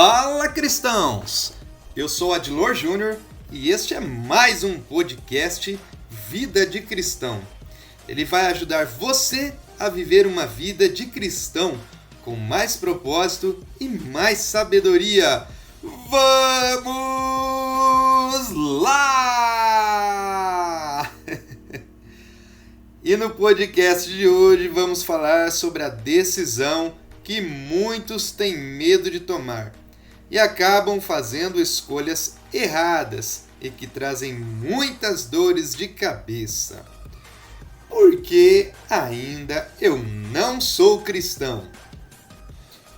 Fala, cristãos! Eu sou Adilor Júnior e este é mais um podcast Vida de Cristão. Ele vai ajudar você a viver uma vida de cristão com mais propósito e mais sabedoria. Vamos lá! E no podcast de hoje vamos falar sobre a decisão que muitos têm medo de tomar e acabam fazendo escolhas erradas e que trazem muitas dores de cabeça. Porque ainda eu não sou cristão.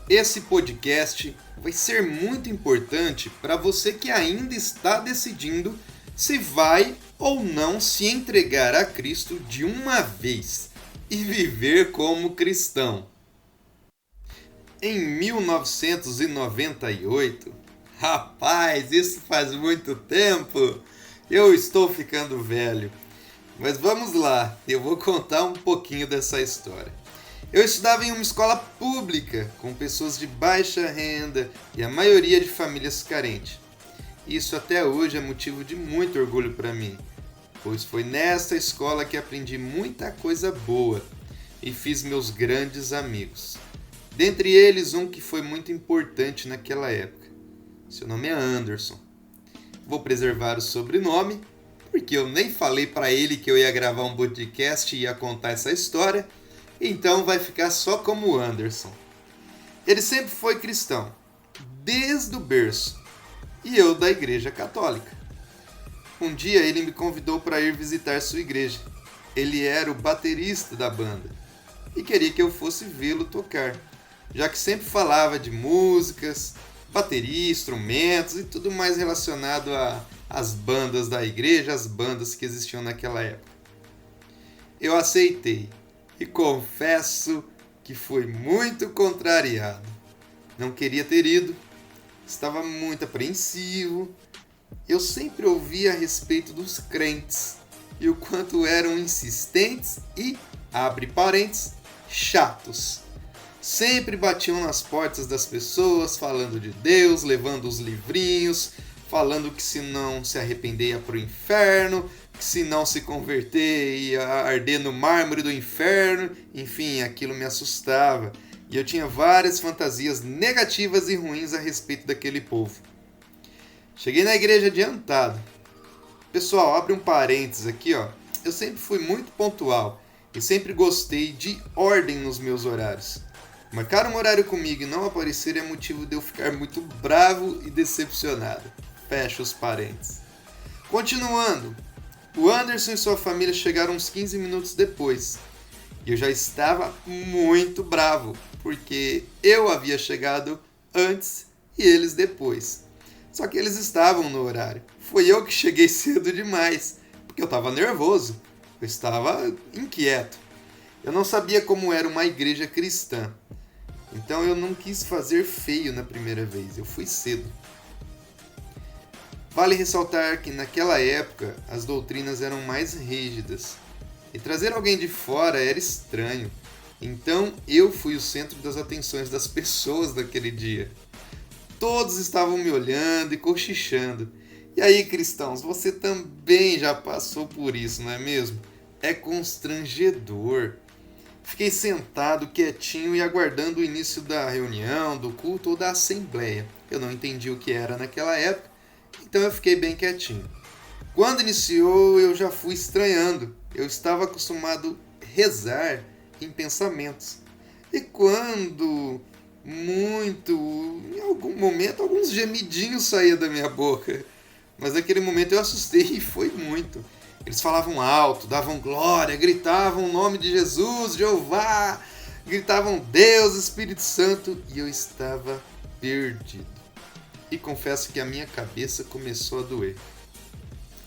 Esse podcast vai ser muito importante para você que ainda está decidindo se vai ou não se entregar a Cristo de uma vez e viver como cristão. Em 1998, rapaz, isso faz muito tempo, eu estou ficando velho. Mas vamos lá, eu vou contar um pouquinho dessa história. Eu estudava em uma escola pública, com pessoas de baixa renda e a maioria de famílias carentes. Isso até hoje é motivo de muito orgulho para mim, pois foi nessa escola que aprendi muita coisa boa e fiz meus grandes amigos. Dentre eles, um que foi muito importante naquela época. Seu nome é Anderson. Vou preservar o sobrenome, porque eu nem falei para ele que eu ia gravar um podcast e ia contar essa história, então vai ficar só como Anderson. Ele sempre foi cristão, desde o berço, e eu da igreja católica. Um dia ele me convidou para ir visitar sua igreja. Ele era o baterista da banda e queria que eu fosse vê-lo tocar, já que sempre falava de músicas, bateria, instrumentos e tudo mais relacionado às bandas da igreja, as bandas que existiam naquela época. Eu aceitei e confesso que fui muito contrariado. Não queria ter ido, estava muito apreensivo. Eu sempre ouvia a respeito dos crentes e o quanto eram insistentes e, abre parênteses, chatos. Sempre batiam nas portas das pessoas, falando de Deus, levando os livrinhos, falando que se não se arrepender ia para o inferno, que se não se converter ia arder no mármore do inferno. Enfim, aquilo me assustava. E eu tinha várias fantasias negativas e ruins a respeito daquele povo. Cheguei na igreja adiantado. Pessoal, abre um parênteses aqui, ó. Eu sempre fui muito pontual e sempre gostei de ordem nos meus horários. Marcar um horário comigo e não aparecer é motivo de eu ficar muito bravo e decepcionado. Fecha os parênteses. Continuando, o Anderson e sua família chegaram uns 15 minutos depois. E eu já estava muito bravo, porque eu havia chegado antes e eles depois. Só que eles estavam no horário. Foi eu que cheguei cedo demais, porque eu estava nervoso, eu estava inquieto. Eu não sabia como era uma igreja cristã. Então eu não quis fazer feio na primeira vez, eu fui cedo. Vale ressaltar que naquela época as doutrinas eram mais rígidas e trazer alguém de fora era estranho. Então eu fui o centro das atenções das pessoas daquele dia. Todos estavam me olhando e cochichando. E aí, cristãos, você também já passou por isso, não é mesmo? É constrangedor. Fiquei sentado, quietinho e aguardando o início da reunião, do culto ou da assembleia. Eu não entendi o que era naquela época, então eu fiquei bem quietinho. Quando iniciou, eu já fui estranhando. Eu estava acostumado a rezar em pensamentos. E quando em algum momento, alguns gemidinhos saíam da minha boca. Mas naquele momento eu assustei e foi muito. Eles falavam alto, davam glória, gritavam o nome de Jesus, Jeová, gritavam Deus, Espírito Santo, e eu estava perdido. E confesso que a minha cabeça começou a doer.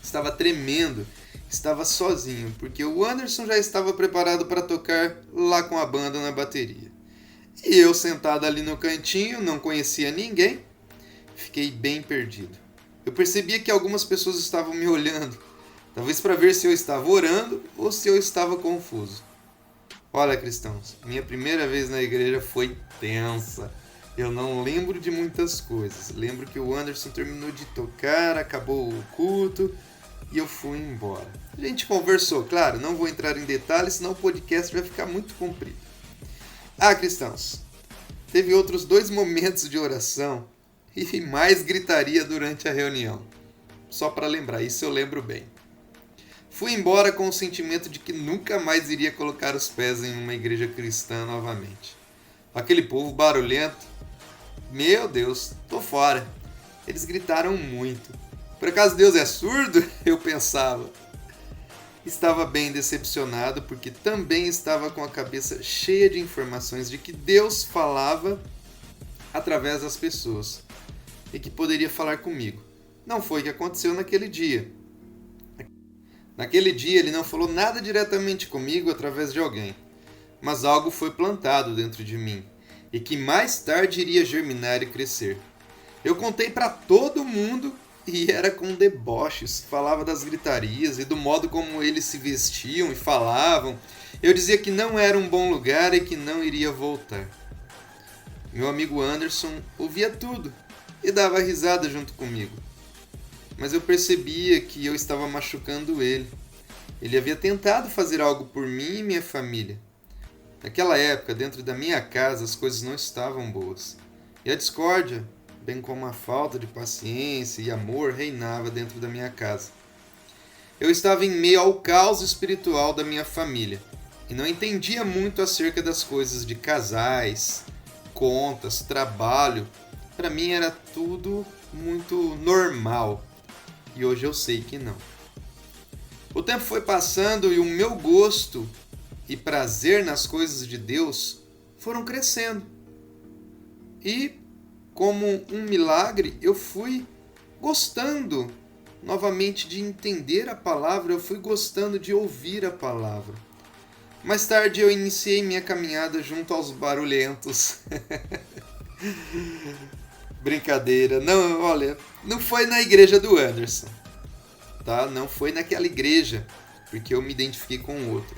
Estava tremendo, estava sozinho, porque o Anderson já estava preparado para tocar lá com a banda na bateria. E eu sentado ali no cantinho, não conhecia ninguém, fiquei bem perdido. Eu percebia que algumas pessoas estavam me olhando, talvez para ver se eu estava orando ou se eu estava confuso. Olha, cristãos, minha primeira vez na igreja foi tensa. Eu não lembro de muitas coisas. Lembro que o Anderson terminou de tocar, acabou o culto e eu fui embora. A gente conversou, claro, não vou entrar em detalhes, senão o podcast vai ficar muito comprido. Ah, cristãos, teve outros 2 momentos de oração e mais gritaria durante a reunião. Só para lembrar, isso eu lembro bem. Fui embora com o sentimento de que nunca mais iria colocar os pés em uma igreja cristã novamente. Aquele povo barulhento. Meu Deus, tô fora. Eles gritaram muito. Por acaso Deus é surdo? Eu pensava. Estava bem decepcionado porque também estava com a cabeça cheia de informações de que Deus falava através das pessoas e que poderia falar comigo. Não foi o que aconteceu naquele dia. Naquele dia ele não falou nada diretamente comigo através de alguém, mas algo foi plantado dentro de mim e que mais tarde iria germinar e crescer. Eu contei para todo mundo e era com deboches, falava das gritarias e do modo como eles se vestiam e falavam. Eu dizia que não era um bom lugar e que não iria voltar. Meu amigo Anderson ouvia tudo e dava risada junto comigo. Mas eu percebia que eu estava machucando ele. Ele havia tentado fazer algo por mim e minha família. Naquela época, dentro da minha casa, as coisas não estavam boas. E a discórdia, bem como a falta de paciência e amor, reinava dentro da minha casa. Eu estava em meio ao caos espiritual da minha família e não entendia muito acerca das coisas de casais, contas, trabalho. Para mim era tudo muito normal. E hoje eu sei que não. O tempo foi passando e o meu gosto e prazer nas coisas de Deus foram crescendo. E, como um milagre, eu fui gostando novamente de entender a palavra, eu fui gostando de ouvir a palavra. Mais tarde eu iniciei minha caminhada junto aos barulhentos. Brincadeira. Não, olha, não foi na igreja do Anderson. Tá? Não foi naquela igreja, porque eu me identifiquei com o outro.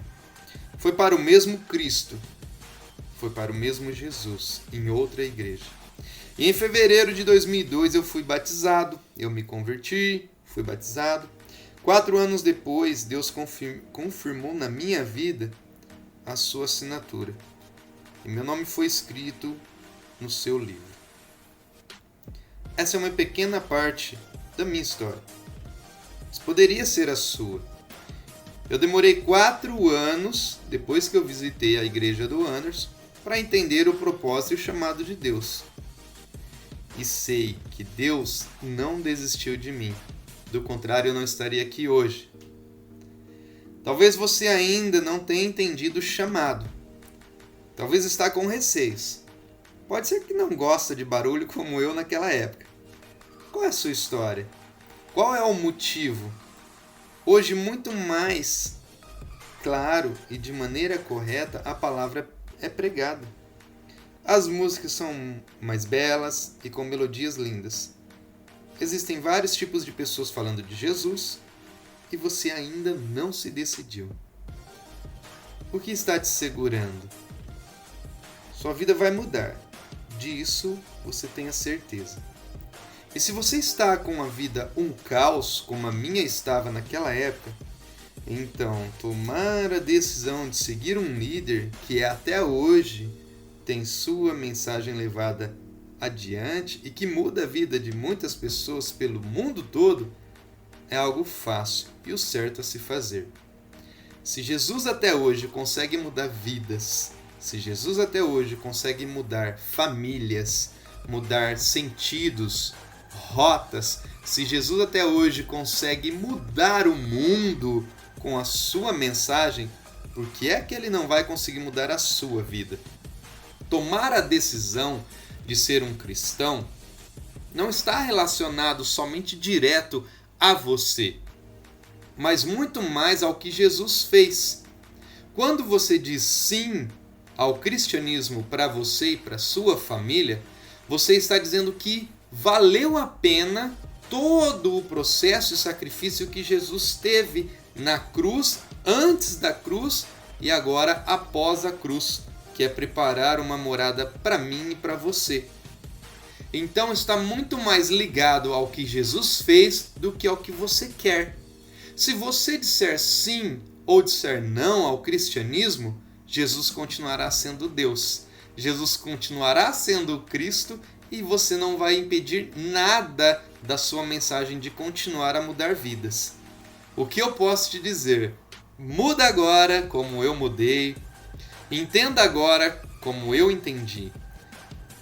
Foi para o mesmo Cristo. Foi para o mesmo Jesus, em outra igreja. E em fevereiro de 2002 eu fui batizado, eu me converti, fui batizado. 4 anos depois, Deus confirmou na minha vida a sua assinatura. E meu nome foi escrito no seu livro. Essa é uma pequena parte da minha história. Mas poderia ser a sua. Eu demorei 4 anos, depois que eu visitei a igreja do Anderson, para entender o propósito e o chamado de Deus. E sei que Deus não desistiu de mim. Do contrário, eu não estaria aqui hoje. Talvez você ainda não tenha entendido o chamado. Talvez está com receios. Pode ser que não gosta de barulho como eu naquela época. Qual é a sua história? Qual é o motivo? Hoje, muito mais claro e de maneira correta, a palavra é pregada. As músicas são mais belas e com melodias lindas. Existem vários tipos de pessoas falando de Jesus e você ainda não se decidiu. O que está te segurando? Sua vida vai mudar. Disso você tenha certeza. E se você está com a vida um caos, como a minha estava naquela época, então tomar a decisão de seguir um líder que até hoje tem sua mensagem levada adiante e que muda a vida de muitas pessoas pelo mundo todo, é algo fácil e o certo a se fazer. Se Jesus até hoje consegue mudar vidas, se Jesus até hoje consegue mudar famílias, mudar sentidos, rotas, se Jesus até hoje consegue mudar o mundo com a sua mensagem, por que é que ele não vai conseguir mudar a sua vida? Tomar a decisão de ser um cristão não está relacionado somente direto a você, mas muito mais ao que Jesus fez. Quando você diz sim ao cristianismo para você e para sua família, você está dizendo que valeu a pena todo o processo e sacrifício que Jesus teve na cruz, antes da cruz e agora após a cruz, que é preparar uma morada para mim e para você. Então está muito mais ligado ao que Jesus fez do que ao que você quer. Se você disser sim ou disser não ao cristianismo, Jesus continuará sendo Deus. Jesus continuará sendo o Cristo e você não vai impedir nada da sua mensagem de continuar a mudar vidas. O que eu posso te dizer? Muda agora como eu mudei. Entenda agora como eu entendi.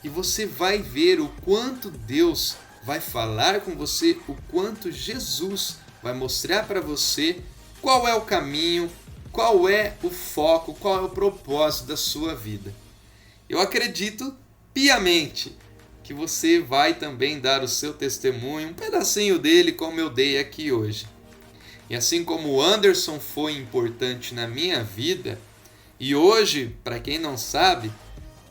E você vai ver o quanto Deus vai falar com você, o quanto Jesus vai mostrar para você qual é o caminho, qual é o foco, qual é o propósito da sua vida. Eu acredito piamente que você vai também dar o seu testemunho, um pedacinho dele como eu dei aqui hoje. E assim como o Anderson foi importante na minha vida, e hoje, para quem não sabe,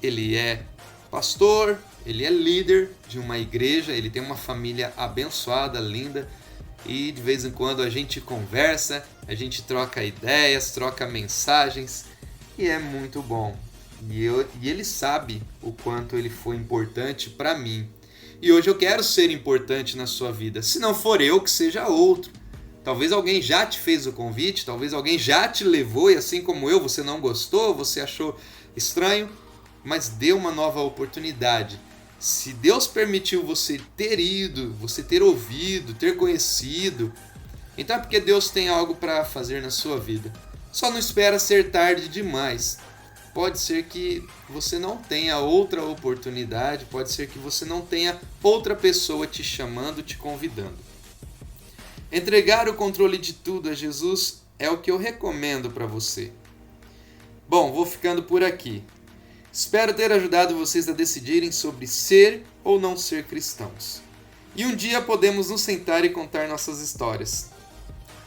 ele é pastor, ele é líder de uma igreja, ele tem uma família abençoada, linda, e de vez em quando a gente conversa, a gente troca ideias, troca mensagens, e é muito bom. E ele sabe o quanto ele foi importante para mim. E hoje eu quero ser importante na sua vida. Se não for eu, que seja outro. Talvez alguém já te fez o convite, talvez alguém já te levou e assim como eu, você não gostou, você achou estranho, mas dê uma nova oportunidade. Se Deus permitiu você ter ido, você ter ouvido, ter conhecido, então é porque Deus tem algo para fazer na sua vida. Só não espera ser tarde demais. Pode ser que você não tenha outra oportunidade, pode ser que você não tenha outra pessoa te chamando, te convidando. Entregar o controle de tudo a Jesus é o que eu recomendo para você. Bom, vou ficando por aqui. Espero ter ajudado vocês a decidirem sobre ser ou não ser cristãos. E um dia podemos nos sentar e contar nossas histórias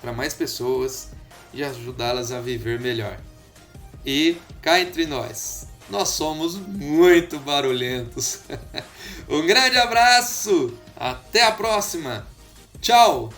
para mais pessoas e ajudá-las a viver melhor. E cá entre nós somos muito barulhentos. Um grande abraço, até a próxima, tchau!